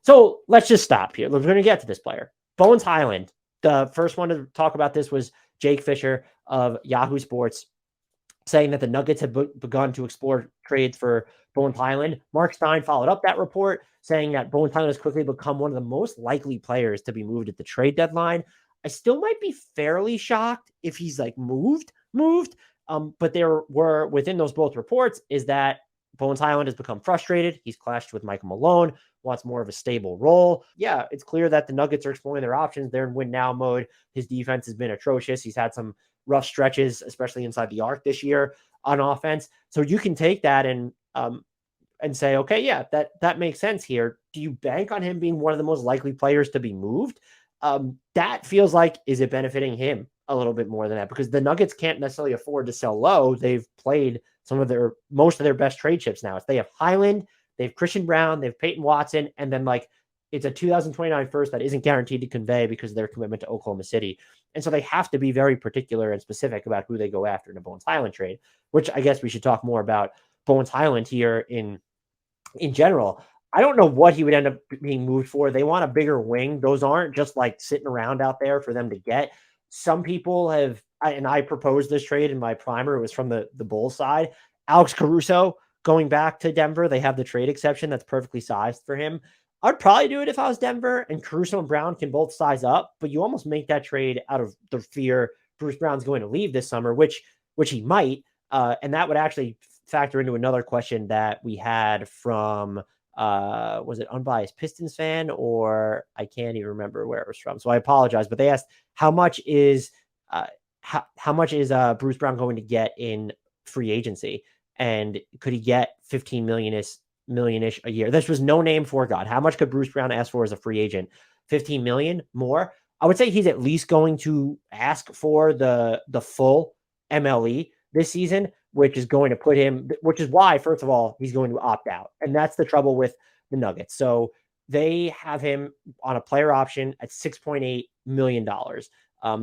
So let's just stop here. We're going to get to this player. Bones Hyland. The first one to talk about this was Jake Fisher of Yahoo Sports, saying that the Nuggets had begun to explore trades for Bones Hyland. Mark Stein followed up that report, saying that Bones Hyland has quickly become one of the most likely players to be moved at the trade deadline. I still might be fairly shocked if he's like moved. But there were, within those both reports, is that Bones Hyland has become frustrated. He's clashed with Michael Malone, wants more of a stable role. Yeah, it's clear that the Nuggets are exploring their options. They're in win now mode. His defense has been atrocious. He's had some rough stretches, especially inside the arc this year on offense. So you can take that and say, okay, yeah, that makes sense here. Do you bank on him being one of the most likely players to be moved? That feels like, is it benefiting him a little bit more than that? Because the Nuggets can't necessarily afford to sell low. They've played most of their best trade chips now. They have Hyland, they have Christian Brown, they have Peyton Watson, and then like it's a 2029 first that isn't guaranteed to convey because of their commitment to Oklahoma City. And so they have to be very particular and specific about who they go after in a Bones Hyland trade, which I guess we should talk more about Bones Hyland here in general. I don't know what he would end up being moved for. They want a bigger wing. Those aren't just like sitting around out there for them to get. Some people have, and I proposed this trade in my primer. It was from the Bulls side. Alex Caruso going back to Denver. They have the trade exception that's perfectly sized for him. I'd probably do it if I was Denver, and Caruso and Brown can both size up, but you almost make that trade out of the fear Bruce Brown's going to leave this summer, which he might. And that would actually factor into another question that we had from, was it Unbiased Pistons fan, or I can't even remember where it was from. So I apologize, but they asked how much is Bruce Brown going to get in free agency, and could he get 15 million-ish a year? This was no name for God. How much could Bruce Brown ask for as a free agent? 15 million more? I would say he's at least going to ask for the full MLE this season, which is going to put him, which is why, first of all, he's going to opt out. And that's the trouble with the Nuggets. So they have him on a player option at $6.8 million.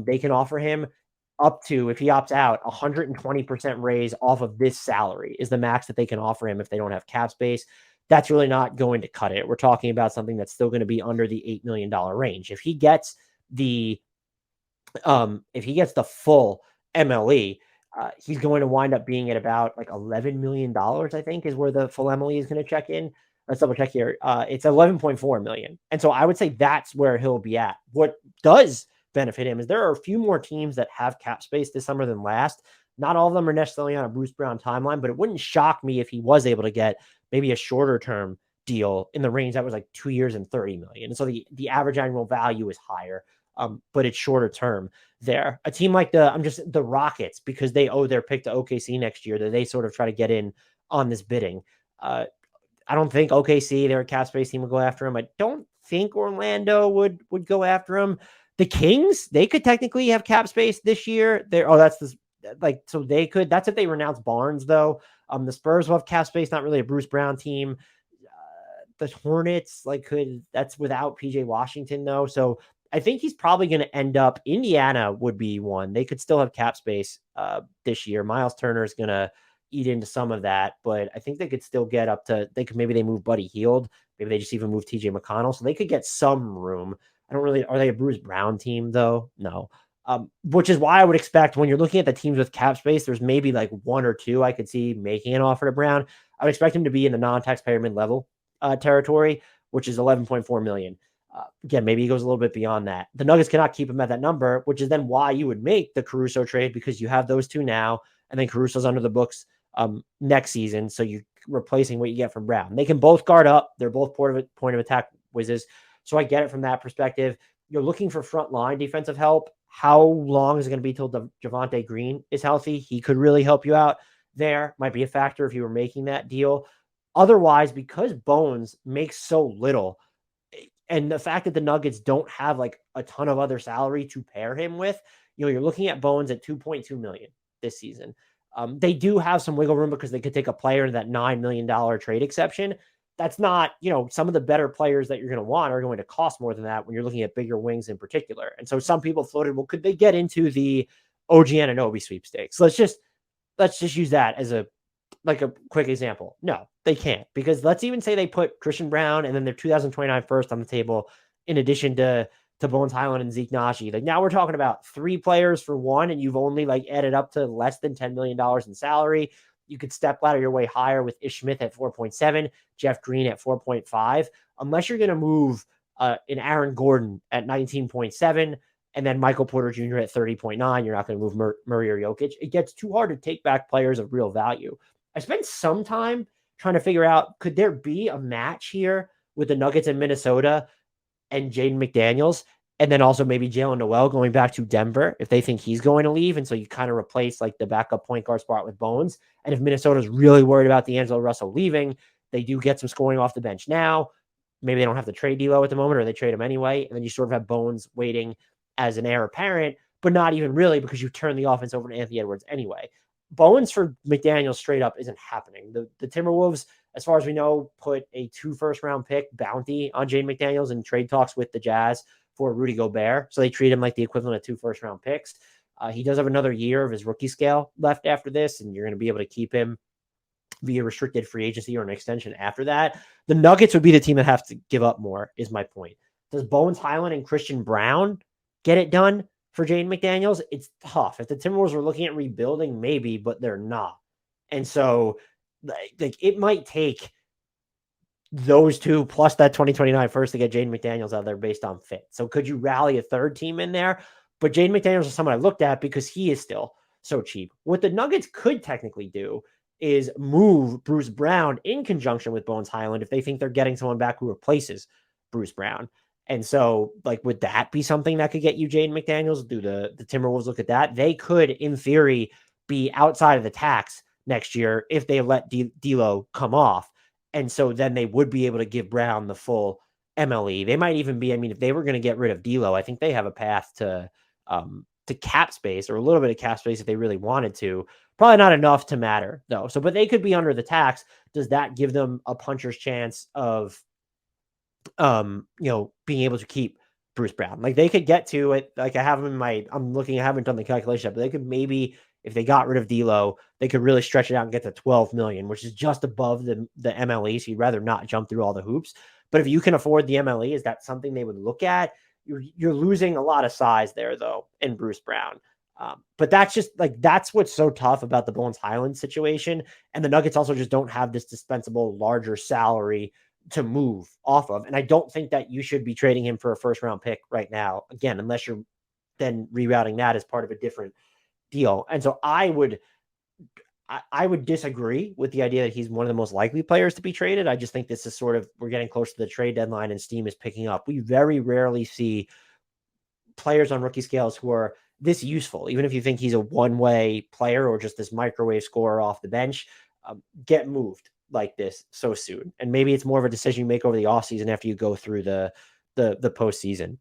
They can offer him up to, if he opts out, 120% raise off of this salary is the max that they can offer him if they don't have cap space. That's really not going to cut it. We're talking about something that's still going to be under the $8 million range. If he gets the full MLE, he's going to wind up being at about like $11 million, I think, is where the full MLE is going to check in. Let's double check here. It's 11.4 million. And so I would say that's where he'll be at. What does benefit him is there are a few more teams that have cap space this summer than last. Not all of them are necessarily on a Bruce Brown timeline, but it wouldn't shock me if he was able to get maybe a shorter term deal in the range that was like 2 years and 30 million. And so the average annual value is higher, but it's shorter term there. A team like the Rockets, because they owe their pick to OKC next year, that they sort of try to get in on this bidding. I don't think OKC, their cap space team, would go after him. I don't think Orlando would go after him. The Kings, they could technically have cap space this year. So they could. That's if they renounce Barnes, though. The Spurs will have cap space, not really a Bruce Brown team. The Hornets, that's without PJ Washington, though. So I think he's probably going to end up, Indiana would be one. They could still have cap space this year. Miles Turner is going to eat into some of that, but I think they could still get up to, maybe they move Buddy Hield. Maybe they just even move TJ McConnell. So they could get some room. Are they a Bruce Brown team though? No. Which is why I would expect when you're looking at the teams with cap space, there's maybe like one or two I could see making an offer to Brown. I would expect him to be in the non-taxpayer mid-level territory, which is 11.4 million. Again, maybe he goes a little bit beyond that. The Nuggets cannot keep him at that number, which is then why you would make the Caruso trade, because you have those two now, and then Caruso's under the books next season. So you're replacing what you get from Brown. They can both guard up. They're both point of attack whizzes. So I get it from that perspective. You're looking for front line defensive help. How long is it going to be till Javonte Green is healthy? He could really help you out there. Might be a factor if you were making that deal. Otherwise, because Bones makes so little, and the fact that the Nuggets don't have like a ton of other salary to pair him with, you're looking at Bones at 2.2 million this season. They do have some wiggle room because they could take a player in that $9 million trade exception. That's not, some of the better players that you're going to want are going to cost more than that when you're looking at bigger wings in particular. And so some people floated, well, could they get into the OG Anunoby sweepstakes? Let's just use that as a like a quick example. No, they can't, because let's even say they put Christian Brown and then their 2029 first on the table, in addition to Bones Hyland and Zeke Naji. Like, now we're talking about 3 players for one, and you've only like added up to less than $10 million in salary. You could step ladder your way higher with Ish Smith at 4.7, Jeff Green at 4.5, unless you're going to move an Aaron Gordon at 19.7 and then Michael Porter Jr. at 30.9. You're not going to move Murray or Jokic. It gets too hard to take back players of real value. I spent some time trying to figure out, could there be a match here with the Nuggets in Minnesota and Jaden McDaniels, and then also maybe Jalen Noel going back to Denver if they think he's going to leave. And so you kind of replace like the backup point guard spot with Bones. And if Minnesota's really worried about D'Angelo Russell leaving, they do get some scoring off the bench now. Maybe they don't have to trade D'Lo at the moment, or they trade him anyway. And then you sort of have Bones waiting as an heir apparent, but not even really, because you turn the offense over to Anthony Edwards anyway. Bones for McDaniels straight up isn't happening. The Timberwolves, as far as we know, put a 2 first-round pick bounty on Jaden McDaniels in trade talks with the Jazz for Rudy Gobert. So they treat him like the equivalent of 2 first-round picks. He does have another year of his rookie scale left after this, and you're going to be able to keep him via restricted free agency or an extension after that. The Nuggets would be the team that have to give up more, is my point. Does Bones Hyland and Christian Brown get it done for Jaden McDaniels? It's tough. If the Timberwolves were looking at rebuilding, maybe, but they're not. And so like it might take those 2 plus that 2029 first to get Jaden McDaniels out there based on fit. So could you rally a third team in there? But Jaden McDaniels is someone I looked at because he is still so cheap. What the Nuggets could technically do is move Bruce Brown in conjunction with Bones Hyland if they think they're getting someone back who replaces Bruce Brown. And so, like, would that be something that could get you Jaden McDaniels? Do the Timberwolves look at that? They could, in theory, be outside of the tax next year if they let D'Lo come off. And so then they would be able to give Brown the full MLE. They might even be, I mean, if they were going to get rid of D'Lo, I think they have a path to cap space, or a little bit of cap space if they really wanted to. Probably not enough to matter, though. So, but they could be under the tax. Does that give them a puncher's chance of being able to keep Bruce Brown? Like, they could get to it. Like, I have them in I'm looking, I haven't done the calculation yet, but they could maybe, if they got rid of D'Lo, they could really stretch it out and get to 12 million, which is just above the MLE. So you'd rather not jump through all the hoops. But if you can afford the MLE, is that something they would look at? You're losing a lot of size there, though, in Bruce Brown. But that's just like, that's what's so tough about the Bones Hyland situation. And the Nuggets also just don't have this dispensable larger salary to move off of. And I don't think that you should be trading him for a first round pick right now, again, unless you're then rerouting that as part of a different deal. And so I would disagree with the idea that he's one of the most likely players to be traded. I just think this is sort of, we're getting close to the trade deadline and steam is picking up. We very rarely see players on rookie scales who are this useful, even if you think he's a one-way player or just this microwave scorer off the bench, get moved like this so soon. And maybe it's more of a decision you make over the offseason after you go through the postseason.